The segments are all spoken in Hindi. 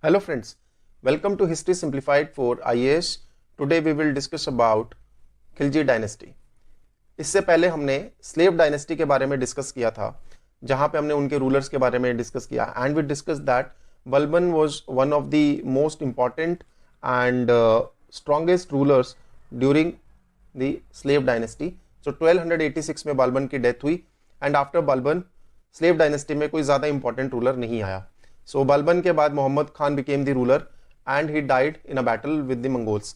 Hello friends, welcome to History Simplified for IAS. Today we will discuss about Khilji dynasty. इससे पहले हमने स्लेव डायनेस्टी के बारे में डिस्कस किया था, जहां पे हमने उनके रूलर्स के बारे में डिस्कस किया and we discuss that Balban was one of the most important and strongest rulers during the slave dynasty. So 1286 में बलबन की डेथ हुई and after Balban slave dynasty में कोई ज़्यादा इंपॉर्टेंट रूलर नहीं आया। सो बलबन के बाद Mohammad Khan became the ruler and he died in a battle with the Mongols.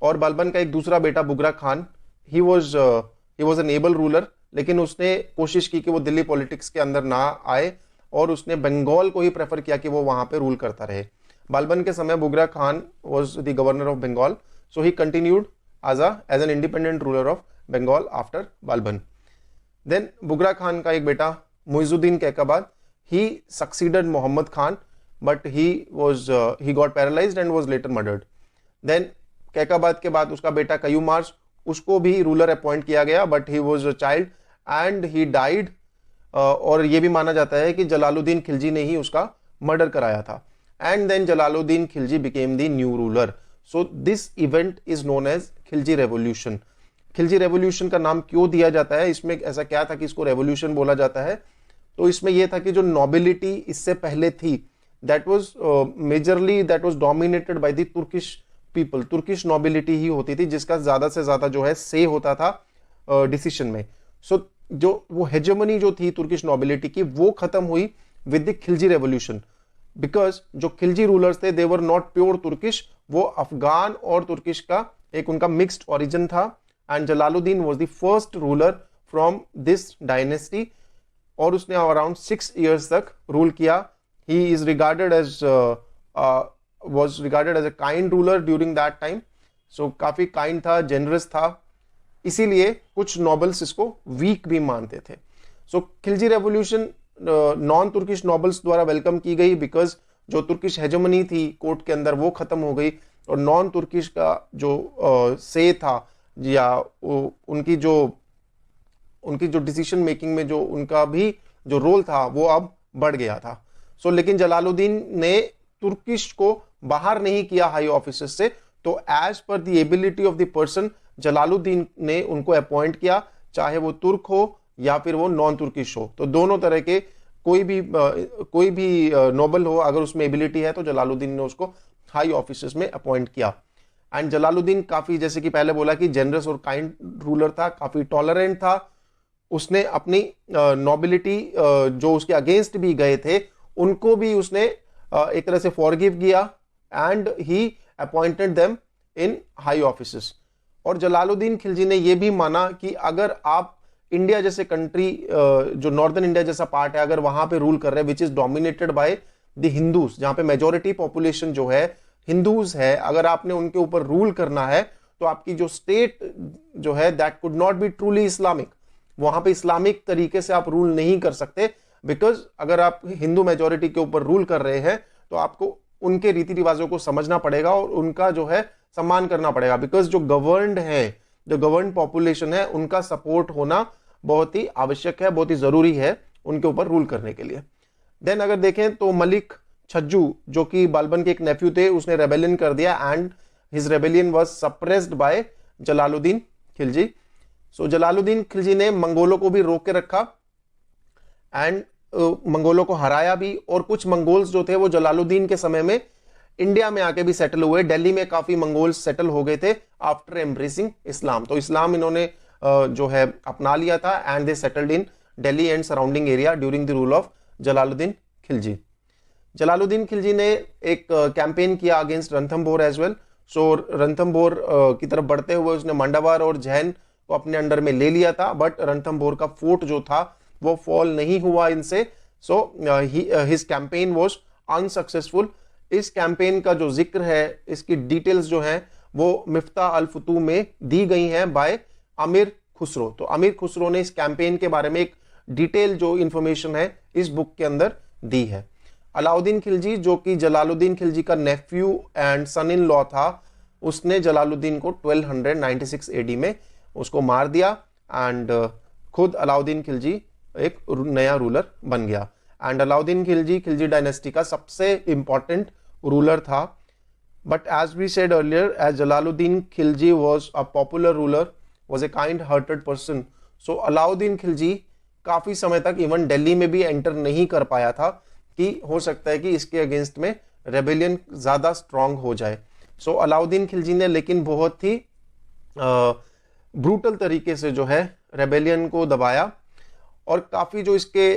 और बलबन का एक दूसरा बेटा Bugra Khan, he was an able ruler, लेकिन उसने कोशिश की कि वो दिल्ली पॉलिटिक्स के अंदर ना आए और उसने बंगाल को ही प्रेफर किया कि वो वहां पे रूल करता रहे। बलबन के समय Bugra Khan was the governor of Bengal, so he continued as an independent ruler of Bengal after Balban. Then Bugra Khan का एक बेटा Muizuddin Qaiqabad, he succeeded Muhammad Khan, but he got paralyzed and was later murdered. Then Qaiqabad के बाद उसका बेटा कयूमार्स, उसको भी रूलर अपॉइंट किया गया, but he was a child and he died. और ये भी माना जाता है कि जलालुद्दीन खिलजी ने ही उसका मर्डर कराया था। And then Jalaluddin Khilji became the new ruler. So this event is known as Khilji revolution. Khilji revolution का नाम क्यों दिया जाता है, इसमें ऐसा क्या था कि इसको रेवोल्यूशन बोला जाता है? तो इसमें यह था कि जो नोबिलिटी इससे पहले थी, that was majorly that was dominated by the Turkish people. Turkish nobility ही होती थी जिसका ज्यादा से ज्यादा जो है से होता था डिसीजन में। सो जो वो हेजेमनी जो थी तुर्किश नोबिलिटी की, वो खत्म हुई with the Khilji revolution, because जो खिलजी रूलर्स थे they were not pure Turkish, वो अफगान और तुर्किश का एक उनका मिक्स्ड ओरिजिन था। And Jalaluddin was the first ruler from this dynasty और उसने अराउंड 6 years तक रूल किया। He is regarded as was regarded as a kind ruler during that time. So काफी काइंड था, जेनरस था, इसीलिए कुछ नॉबल्स इसको वीक भी मानते थे। So Khilji revolution non Turkish nobles द्वारा वेलकम की गई, बिकॉज जो तुर्किश हेजेमनी थी कोर्ट के अंदर वो खत्म हो गई और नॉन तुर्किश का जो से था या उनकी जो डिसीजन मेकिंग में जो उनका भी जो रोल था वो अब बढ़ गया था। सो लेकिन जलालुद्दीन ने तुर्किश को बाहर नहीं किया हाई ऑफिसर्स से, तो as per the ability of the person Jalaluddin ने उनको अपॉइंट किया, चाहे वो तुर्क हो या फिर वो नॉन तुर्किश हो। तो दोनों तरह के कोई भी नोबल हो, अगर उसमें एबिलिटी है तो जलालुद्दीन ने उसको हाई ऑफिसर्स में अपॉइंट किया। एंड जलालुद्दीन काफी, जैसे कि पहले बोला कि जेनरस और काइंड रूलर था, काफी टॉलरेंट था। उसने अपनी नोबिलिटी जो उसके अगेंस्ट भी गए थे उनको भी उसने एक तरह से फॉरगिव किया and he appointed them in high offices. और जलालुद्दीन खिलजी ने यह भी माना कि अगर आप इंडिया जैसे कंट्री, जो नॉर्दर्न इंडिया जैसा पार्ट है, अगर वहां पे रूल कर रहे हैं which is dominated by the Hindus, जहां पे मेजोरिटी पॉपुलेशन जो है हिंदूज है, अगर आपने उनके ऊपर रूल करना है तो आपकी जो स्टेट जो है that could not be truly Islamic. वहां पे इस्लामिक तरीके से आप रूल नहीं कर सकते, बिकॉज अगर आप हिंदू मेजोरिटी के ऊपर रूल कर रहे हैं तो आपको उनके रीति रिवाजों को समझना पड़ेगा और उनका जो है सम्मान करना पड़ेगा, बिकॉज जो गवर्नड पॉपुलेशन है उनका सपोर्ट होना बहुत ही आवश्यक है, बहुत ही जरूरी है उनके ऊपर रूल करने के लिए। देन अगर देखें तो मलिक छज्जू, जो कि बलबन के एक नेफ्यू थे, उसने रेबेलियन कर दिया and his rebellion was suppressed by Jalaluddin Khilji. So Jalaluddin Khilji ने मंगोलों को भी रोक के रखा एंड मंगोलों को हराया भी। और कुछ मंगोल्स जो थे वो जलालुद्दीन के समय में इंडिया में आके भी सेटल हुए। दिल्ली में काफी मंगोल्स सेटल हो गए थे आफ्टर एम्ब्रेसिंग इस्लाम। तो इस्लाम इन्होंने जो है अपना लिया था and they settled in Delhi and surrounding area during the rule of Jalaluddin Khilji. Jalaluddin Khilji ने एक कैंपेन किया अगेंस्ट रणथंभोर एज वेल। सो रणथंभोर की तरफ बढ़ते हुए उसने मंडावार और जैन को अपने अंडर में ले लिया था, बट रणथंभोर का फोर्ट जो था वो फॉल नहीं हुआ इनसे। So his campaign was unsuccessful. इस कैंपेन का जो जिक्र है, इसकी डिटेल्स जो हैं वो मिफ्ता अल फुतू में दी गई हैं बाय अमीर खुसरो। तो अमीर खुसरो ने इस कैंपेन के बारे में एक डिटेल जो इंफॉर्मेशन है इस बुक के अंदर दी है। अलाउद्दीन खिलजी, जो कि जलालुद्दीन खिलजी का nephew and son in law था, उसने जलालुद्दीन को 1296 एडी में उसको मार दिया एंड खुद अलाउद्दीन खिलजी एक नया रूलर बन गया। एंड अलाउद्दीन खिलजी खिलजी डायनेस्टी का सबसे इंपॉर्टेंट रूलर था। But as we said earlier, as Jalaluddin Khilji was a popular ruler, was a kind hearted person, so Alauddin Khilji काफी समय तक इवन दिल्ली में भी एंटर नहीं कर पाया था कि हो सकता है कि इसके अगेंस्ट में रेबेलियन ज्यादा स्ट्रांग हो जाए। सो अलाउद्दीन खिलजी ने लेकिन बहुत ही ब्रूटल तरीके से जो है रेबेलियन को दबाया, और काफी जो इसके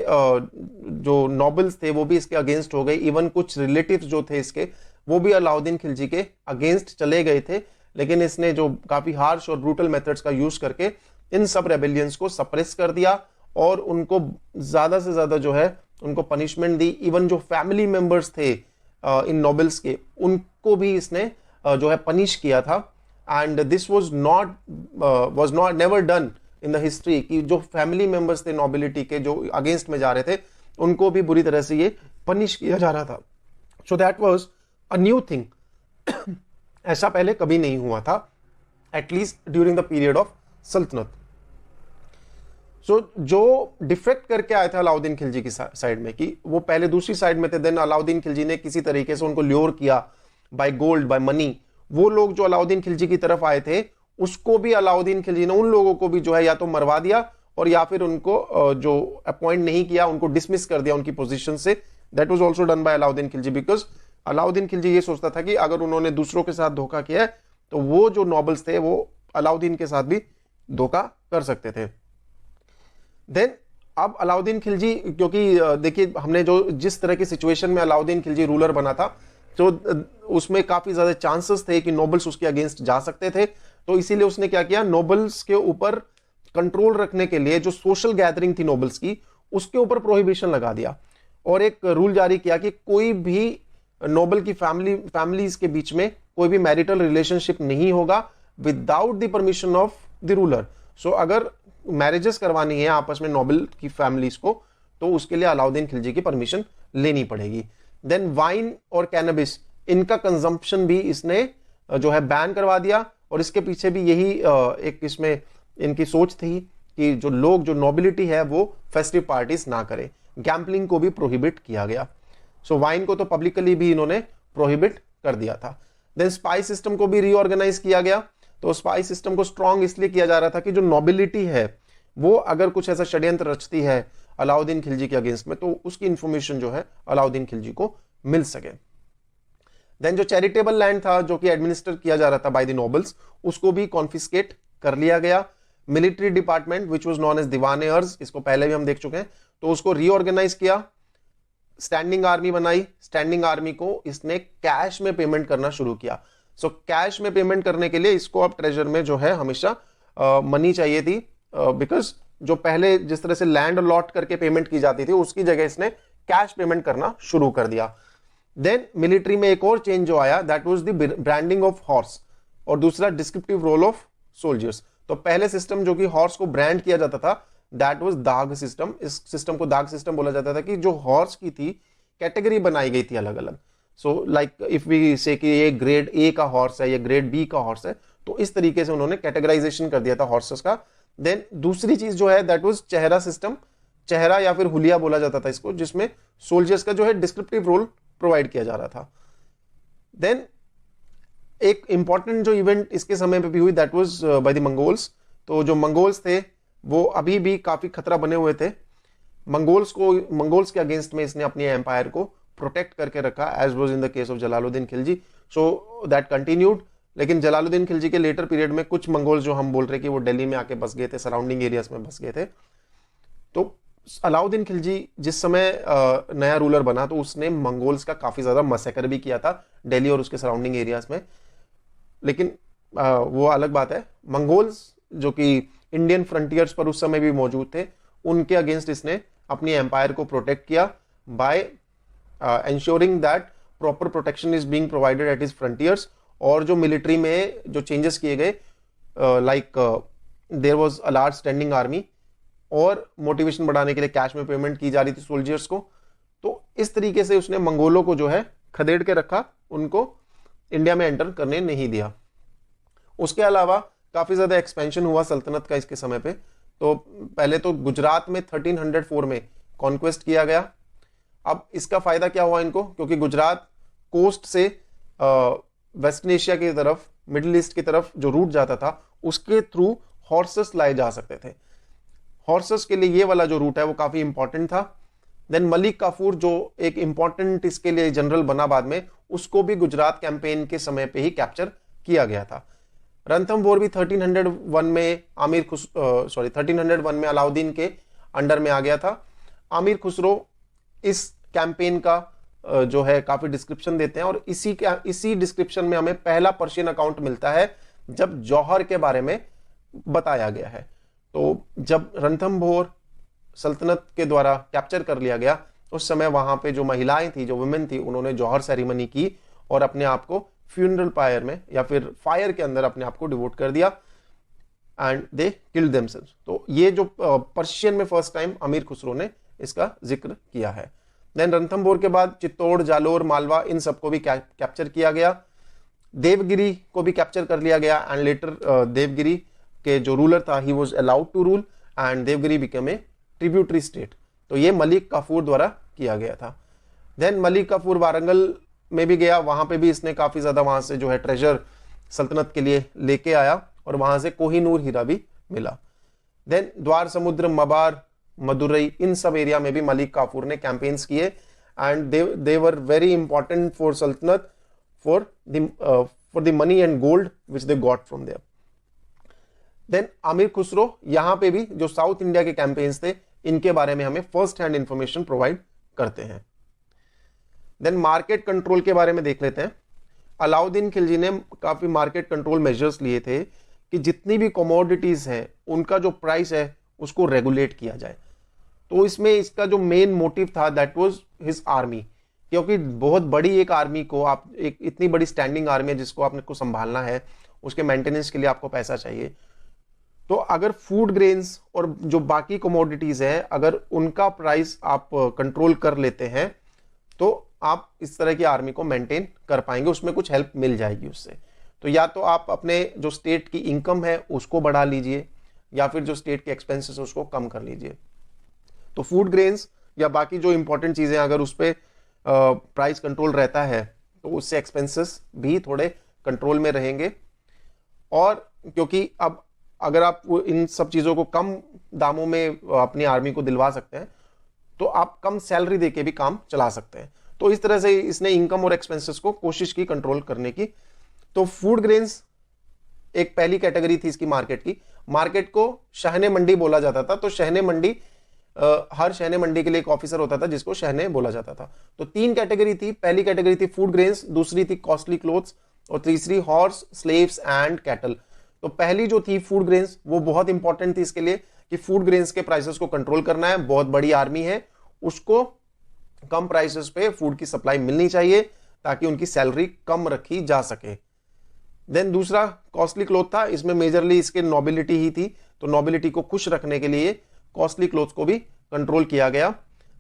जो नॉबल्स थे वो भी इसके अगेंस्ट हो गए। इवन कुछ रिलेटिव्स जो थे इसके वो भी अलाउद्दीन खिलजी के अगेंस्ट चले गए थे, लेकिन इसने जो काफी हार्श और ब्रूटल मेथड्स का यूज करके इन सब रेबेलियंस को सप्रेस कर दिया और उनको ज्यादा से ज्यादा जो है उनको पनिशमेंट दी। इवन जो फैमिली मेंबर्स थे इन नोबल्स के, उनको भी इसने जो है पनिश किया था। And this was not never done in the history कि जो फैमिली मेंबर्स थे नोबिलिटी के जो अगेंस्ट में जा रहे थे उनको भी बुरी तरह से ये पनिश किया जा रहा था। So that was a new thing, ऐसा पहले कभी नहीं हुआ था, at least during the period of सल्तनत। सो जो डिफेक्ट करके आए थे अलाउद्दीन खिलजी की साइड में कि वो पहले दूसरी साइड में थे, देन अलाउद्दीन खिलजी ने किसी तरीके से उनको ल्योर किया बाय गोल्ड, बाय मनी। वो लोग जो अलाउद्दीन खिलजी की तरफ आए थे उसको भी अलाउद्दीन खिलजी ने, उन लोगों को भी जो है या तो मरवा दिया और या फिर उनको जो अपॉइंट नहीं किया उनको डिसमिस कर दिया उनकी पोजीशन से। That was also done by Alauddin Khilji, because Alauddin Khilji ये सोचता था कि अगर उन्होंने दूसरों के साथ धोखा किया है तो वो जो नॉबल्स थे वो अलाउद्दीन के साथ भी धोखा कर सकते थे। देन अब अलाउद्दीन खिलजी, क्योंकि देखिए हमने जो जिस तरह की सिचुएशन में अलाउद्दीन खिलजी रूलर बना था तो उसमें काफी ज्यादा चांसेस थे कि नोबल्स उसके अगेंस्ट जा सकते थे, तो इसीलिए उसने क्या किया, नोबल्स के ऊपर कंट्रोल रखने के लिए जो सोशल गैदरिंग थी नोबल्स की उसके ऊपर प्रोहिबिशन लगा दिया और एक रूल जारी किया कि कोई भी नोबल की फैमिलीज के बीच में कोई भी मैरिटल रिलेशनशिप नहीं होगा without the permission of the ruler. So अगर मैरिजेस करवानी है आपस में नोबल की फैमिलीज को तो उसके लिए अलाउद्दीन खिलजी की परमिशन लेनी पड़ेगी। देन वाइन और कैनबिस, इनका कंजम्पशन भी इसने जो है बैन करवा दिया, और इसके पीछे भी यही एक इसमें इनकी सोच थी कि जो लोग, जो नोबिलिटी है वो फेस्टिव पार्टीज ना करे। गैम्बलिंग को भी प्रोहिबिट किया गया। सो वाइन को तो पब्लिकली भी इन्होंने प्रोहिबिट कर दिया था। देन स्पाई सिस्टम को भी रीऑर्गेनाइज किया गया। तो स्पाई सिस्टम को स्ट्रॉन्ग इसलिए किया जा रहा था कि जो नोबिलिटी है वो अगर कुछ ऐसा षड्यंत्र रचती है अलाउद्दीन खिलजी के अगेंस्ट में तो उसकी इंफॉर्मेशन जो है अलाउद्दीन खिलजी को मिल सके। देन जो चैरिटेबल लैंड था जो कि एडमिनिस्टर किया जा रहा था बाय द नोबल्स, उसको भी कॉन्फिस्केट कर लिया गया। Military department which was known as Diwan-e-Arz, इसको पहले भी हम देख चुके हैं, तो उसको रीऑर्गेनाइज किया। स्टैंडिंग आर्मी बनाई। स्टैंडिंग आर्मी को इसने कैश में पेमेंट करना शुरू किया। सो कैश में पेमेंट करने के लिए इसको अब ट्रेजर में जो है हमेशा मनी चाहिए थी, बिकॉज जो पहले जिस तरह से लैंड अलॉट करके पेमेंट की जाती थी उसकी जगह इसने कैश पेमेंट करना शुरू कर दिया। देन मिलिट्री में एक और चेंज जो आया, that was the branding of horse, और दूसरा डिस्क्रिप्टिव रोल ऑफ सोल्जर्स। तो पहले सिस्टम जो कि हॉर्स को ब्रांड किया जाता था दैट वाज दाग सिस्टम। इस सिस्टम को दाग सिस्टम बोला जाता था कि जो हॉर्स की थी कैटेगरी बनाई गई थी अलग अलग। सो लाइक इफ वी से कि ये ग्रेड ए का हॉर्स है, ये ग्रेड बी का हॉर्स है, तो इस तरीके से उन्होंने कैटेगराइजेशन कर दिया था हॉर्सेस का। देन दूसरी चीज जो है दैट वाज चेहरा सिस्टम। चेहरा या फिर हुलिया बोला जाता था इसको, जिसमें सोल्जर्स का जो है डिस्क्रिप्टिव रोल प्रोवाइड किया जा रहा था। देन एक इंपॉर्टेंट जो इवेंट इसके समय पे भी हुई that was by the Mongols. तो जो मंगोल्स थे वो अभी भी काफी खतरा बने हुए थे। मंगोल्स के अगेंस्ट में इसने अपनी एम्पायर को प्रोटेक्ट करके रखा, as was in the case of Jalaluddin Khilji. So that continued. लेकिन जलालुद्दीन खिलजी के लेटर पीरियड में कुछ मंगोल्स जो हम बोल रहे कि वो दिल्ली में आके बस गए थे, सराउंडिंग एरियाज में बस गए थे। तो अलाउद्दीन खिलजी जिस समय नया रूलर बना तो उसने मंगोल्स का काफी ज्यादा मसैकर भी किया था दिल्ली और उसके सराउंडिंग एरियाज में। लेकिन वो अलग बात है। मंगोल्स जो कि इंडियन फ्रंटियर्स पर उस समय भी मौजूद थे, उनके अगेंस्ट इसने अपनी एम्पायर को प्रोटेक्ट किया by ensuring that proper protection is being provided at his frontiers. और जो मिलिट्री में जो चेंजेस किए गए, like there was a large standing army, और मोटिवेशन बढ़ाने के लिए कैश में पेमेंट की जा रही थी सोल्जर्स को। तो इस तरीके से उसने मंगोलों को जो है खदेड़ के रखा, उनको इंडिया में एंटर करने नहीं दिया। उसके अलावा काफी ज्यादा एक्सपेंशन हुआ सल्तनत का इसके समय पे। तो पहले तो गुजरात में 1304 में कॉन्क्वेस्ट किया गया। अब इसका फायदा क्या हुआ इनको, क्योंकि गुजरात कोस्ट से वेस्टर्न एशिया की तरफ, मिडिल ईस्ट की तरफ जो रूट जाता था उसके थ्रू हॉर्सेस लाए जा सकते थे। हॉर्सेस के लिए ये वाला जो रूट है वो काफी इंपॉर्टेंट था। देन मलिक काफूर जो एक इंपॉर्टेंट इसके लिए जनरल बना बाद में, उसको भी गुजरात कैंपेन के समय पे ही कैप्चर किया गया था। रणथंभौर भी 1301 में 1301 में अलाउद्दीन के अंडर में आ गया था। आमिर खुसरो इस कैंपेन का जो है काफी डिस्क्रिप्शन देते हैं और इसी डिस्क्रिप्शन में हमें पहला पर्शियन अकाउंट मिलता है जब जौहर के बारे में बताया गया है। तो जब रणथंभौर सल्तनत के द्वारा कैप्चर कर लिया गया, उस समय वहां पे जो महिलाएं थी, जो वुमेन थी, उन्होंने जौहर सेरेमनी की और अपने आप को फ्यूनरल पायर में या फिर फायर के अंदर अपने आप को डिवोट कर दिया एंड दे किल्ड देमसेल्व्स। तो ये जो पर्शियन में फर्स्ट टाइम अमीर खुसरो ने इसका जिक्र किया है। देन रणथंभौर के बाद चित्तौड़, जालोर, मालवा, इन सबको भी कैप्चर किया गया। देवगिरी को भी कैप्चर कर लिया गया एंड लेटर देवगिरी के जो रूलर था, he was allowed to rule and Devagiri become a tributary state. तो ये मलिक काफूर द्वारा किया गया था। देन मलिक काफूर वारंगल में भी गया, वहां पे भी इसने काफी ज्यादा वहां से जो है ट्रेजर सल्तनत के लिए लेके आया और वहां से कोहिनूर हीरा भी मिला। देन द्वार समुद्र, मबार, मदुरई, इन सब एरिया में भी मलिक काफूर ने कैंपेन्स किए and they were very important for सल्तनत for the money and gold which they got from there. Then Amir Khusro, यहां पे भी जो साउथ इंडिया के कैंपेन्स थे, इनके बारे में हमें फर्स्ट हैंड इंफॉर्मेशन प्रोवाइड करते हैं। देन मार्केट कंट्रोल के बारे में देख लेते हैं। अलाउद्दीन खिलजी ने काफी मार्केट कंट्रोल मेजर्स लिए थे कि जितनी भी कमोडिटीज हैं उनका जो प्राइस है उसको रेगुलेट किया जाए। तो इसमें इसका जो मेन मोटिव था दैट वाज हिज आर्मी, क्योंकि बहुत बड़ी एक आर्मी को, आप एक इतनी बड़ी स्टैंडिंग आर्मी है जिसको आपने को संभालना है, उसके मेंटेनेंस के लिए आपको पैसा चाहिए। तो अगर फूड ग्रेन्स और जो बाकी कमोडिटीज है, अगर उनका प्राइस आप कंट्रोल कर लेते हैं तो आप इस तरह की आर्मी को मेंटेन कर पाएंगे, उसमें कुछ हेल्प मिल जाएगी उससे। तो या तो आप अपने जो स्टेट की इनकम है उसको बढ़ा लीजिए या फिर जो स्टेट के एक्सपेंसेस है उसको कम कर लीजिए। तो फूड ग्रेन्स या बाकी जो इंपॉर्टेंट चीजें अगर उस पर प्राइस कंट्रोल रहता है तो उससे एक्सपेंसेस भी थोड़े कंट्रोल में रहेंगे। और क्योंकि अब अगर आप इन सब चीजों को कम दामों में अपनी आर्मी को दिलवा सकते हैं तो आप कम सैलरी देके भी काम चला सकते हैं। तो इस तरह से इसने इनकम और एक्सपेंसेस को कोशिश की कंट्रोल करने की। तो फूड ग्रेन्स एक पहली कैटेगरी थी इसकी मार्केट की। मार्केट को शहने मंडी बोला जाता था। तो शहने मंडी, हर शहने मंडी के लिए एक ऑफिसर होता था जिसको शहने बोला जाता था। तो तीन कैटेगरी थी। पहली कैटेगरी थी फूड ग्रेन्स, दूसरी थी कॉस्टली क्लोथ्स और तीसरी हॉर्स, स्लेव्स एंड कैटल। तो पहली जो थी फूड ग्रेन्स वो बहुत इंपॉर्टेंट थी इसके लिए कि फूड ग्रेन्स के प्राइसेस को कंट्रोल करना है। बहुत बड़ी आर्मी है, उसको कम प्राइसेस पे फूड की सप्लाई मिलनी चाहिए ताकि उनकी सैलरी कम रखी जा सके। देन दूसरा कॉस्टली क्लोथ था। इसमें मेजरली इसके नोबिलिटी ही थी। तो नोबिलिटी को खुश रखने के लिए कॉस्टली क्लोथ्स को भी कंट्रोल किया गया।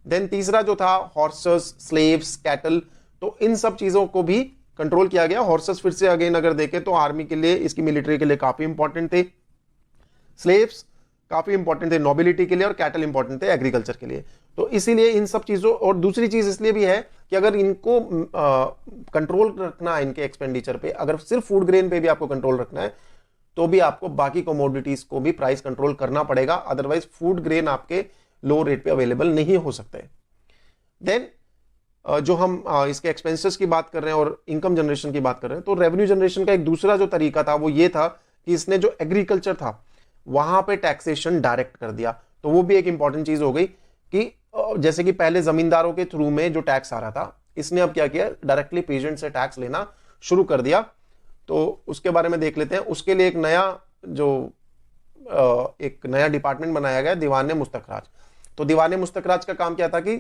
देन तीसरा जो था हॉर्सेस, स्लेव्स, कैटल, तो इन सब चीजों को भी कंट्रोल किया गया। हॉर्सेस फिर से अगेन अगर देखें तो आर्मी के लिए, इसकी मिलिट्री के लिए काफी इंपॉर्टेंट थे। स्लेव्स काफी इंपॉर्टेंट थे नोबिलिटी के लिए और कैटल इंपॉर्टेंट थे एग्रीकल्चर के लिए। तो इसीलिए इन सब चीजों, और दूसरी चीज इसलिए भी है कि अगर इनको कंट्रोल रखना है इनके एक्सपेंडिचर पे, अगर सिर्फ फूड ग्रेन पे भी आपको कंट्रोल रखना है तो भी आपको बाकी कमोडिटीज को भी प्राइस कंट्रोल करना पड़ेगा, अदरवाइज फूड ग्रेन आपके लो रेट पे अवेलेबल नहीं हो सकते। देन जो हम इसके एक्सपेंसेस की बात कर रहे हैं और इनकम जनरेशन की बात कर रहे हैं, तो रेवेन्यू जनरेशन का एक दूसरा जो तरीका था वो ये था कि इसने जो एग्रीकल्चर था वहां पे टैक्सेशन डायरेक्ट कर दिया। तो वो भी एक इंपॉर्टेंट चीज हो गई कि जैसे कि पहले जमींदारों के थ्रू में जो टैक्स आ रहा था, इसने अब क्या किया, डायरेक्टली पेजेंट से टैक्स लेना शुरू कर दिया। तो उसके बारे में देख लेते हैं। उसके लिए एक नया डिपार्टमेंट बनाया गया, दीवाने मुस्तखराज। तो दीवाने मुस्तखराज का काम क्या था कि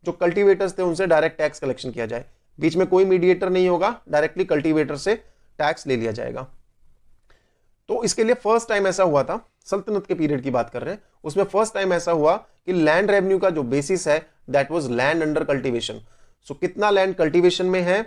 जो कल्टीवेटर्स थे उनसे डायरेक्ट टैक्स कलेक्शन किया जाए, बीच में कोई मीडिएटर नहीं होगा, डायरेक्टली कल्टीवेटर से टैक्स ले लिया जाएगा। तो इसके लिए फर्स्ट टाइम ऐसा हुआ था, सल्तनत के पीरियड की बात कर रहे हैं, उसमें फर्स्ट टाइम ऐसा हुआ कि लैंड रेवेन्यू का जो बेसिस है that was land under cultivation. So कितना लैंड कल्टीवेशन में है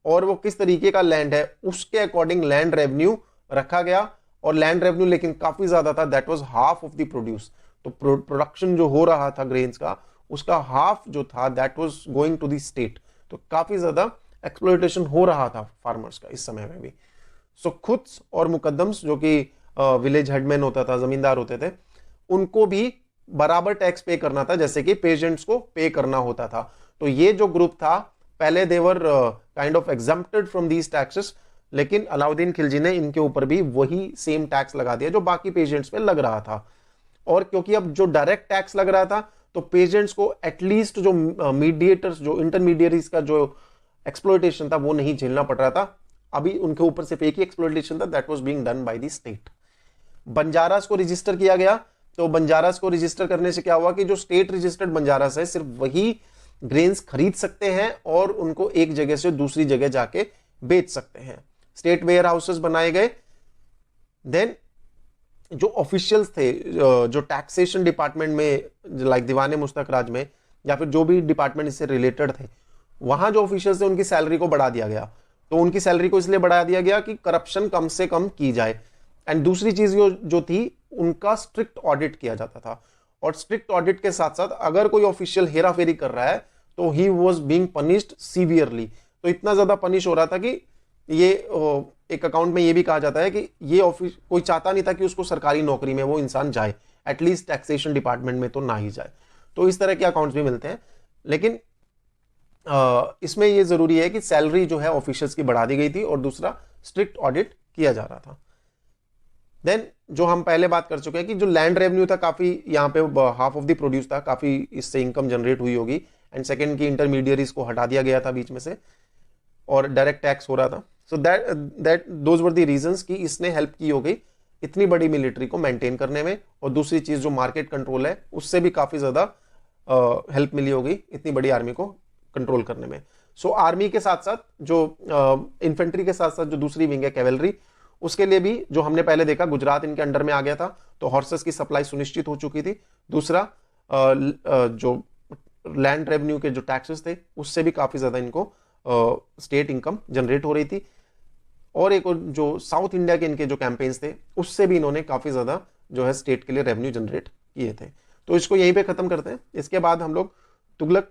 और वो किस तरीके का लैंड है, उसके अकॉर्डिंग लैंड रेवेन्यू रखा गया। और लैंड रेवेन्यू लेकिन काफी ज्यादा था, that was half of the produce. तो प्रोडक्शन जो हो रहा था ग्रेन्स का, उसका हाफ जो था that was going to the state. तो काफी ज्यादा एक्सप्लॉयटेशन हो रहा था फार्मर्स का इस समय में भी। सो खुद्स और मुकद्दम्स जो कि विलेज हेडमैन होता था, जमींदार होते थे, उनको भी बराबर टैक्स पे करना था जैसे कि पेजेंट्स को पे करना होता था। तो ये जो ग्रुप था पहले they were kind of exempted from these taxes, लेकिन अलाउद्दीन खिलजी ने इनके ऊपर भी वही सेम टैक्स लगा दिया जो बाकी पेजेंट्स पे लग रहा था। और क्योंकि अब जो डायरेक्ट टैक्स लग रहा था तो पेजेंट्स को एटलीस्ट जो मीडिएटर्स, जो इंटरमीडियरीज का जो एक्सप्लॉयटेशन था वो नहीं झेलना पड़ रहा था। अभी उनके ऊपर सिर्फ एक ही एक्सप्लॉयटेशन था, that was being done by the state. Banjaras को रजिस्टर किया गया, तो बंजारास को रजिस्टर करने से क्या हुआ कि जो स्टेट रजिस्टर्ड बंजारास है सिर्फ वही ग्रेन्स खरीद सकते हैं और उनको एक जगह से दूसरी जगह जाके बेच सकते हैं। स्टेट वेयर हाउसेस बनाए गए। देन जो ऑफिशियल्स थे जो टैक्सेशन डिपार्टमेंट में, लाइक दीवाने मुस्तक राज में या फिर जो भी डिपार्टमेंट इससे रिलेटेड थे, वहां जो ऑफिशियल्स थे उनकी सैलरी को बढ़ा दिया गया। तो उनकी सैलरी को इसलिए बढ़ा दिया गया कि करप्शन कम से कम की जाए। एंड दूसरी चीज जो थी, उनका स्ट्रिक्ट ऑडिट किया जाता था। और स्ट्रिक्ट ऑडिट के साथ साथ अगर कोई ऑफिशियल हेरा फेरी कर रहा है तो he was being punished severely. तो इतना ज्यादा पनिश हो रहा था कि ये एक अकाउंट में ये भी कहा जाता है कि ये ऑफिस कोई चाहता नहीं था कि उसको सरकारी नौकरी में वो इंसान जाए, एटलीस्ट टैक्सेशन डिपार्टमेंट में तो ना ही जाए। तो इस तरह के अकाउंट्स भी मिलते हैं। लेकिन इसमें ये जरूरी है कि सैलरी जो है ऑफिशियल्स की बढ़ा दी गई थी और दूसरा स्ट्रिक्ट ऑडिट किया जा रहा था। देन जो हम पहले बात कर चुके हैं कि जो लैंड रेवेन्यू था, काफी यहाँ पे हाफ ऑफ द प्रोड्यूस था, काफी इससे इनकम जनरेट हुई होगी। एंड सेकंड की इंटरमीडियरीज को हटा दिया गया था बीच में से और डायरेक्ट टैक्स हो रहा था। So that those were the reasons कि इसने हेल्प की हो गई इतनी बड़ी मिलिट्री को मेंटेन करने में। और दूसरी चीज जो मार्केट कंट्रोल है उससे भी काफी ज्यादा हेल्प मिली होगी इतनी बड़ी आर्मी को कंट्रोल करने में। सो आर्मी के साथ साथ जो इन्फेंट्री के साथ साथ जो दूसरी विंग है कैवेलरी, उसके लिए भी जो हमने पहले देखा गुजरात इनके अंडर में आ गया था, तो हॉर्सेस की सप्लाई सुनिश्चित हो चुकी थी। दूसरा जो लैंड रेवेन्यू के जो टैक्सेस थे उससे भी काफी ज्यादा इनको स्टेट इनकम जनरेट हो रही थी। और एक जो साउथ इंडिया के इनके जो कैंपेन्स थे उससे भी इन्होंने काफी ज्यादा जो है स्टेट के लिए रेवेन्यू जनरेट किए थे। तो इसको यहीं पे खत्म करते हैं। इसके बाद हम लोग तुगलक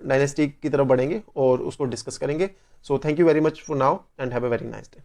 डायनेस्टी की तरफ बढ़ेंगे और उसको डिस्कस करेंगे। So thank you very much for now and have a very nice day.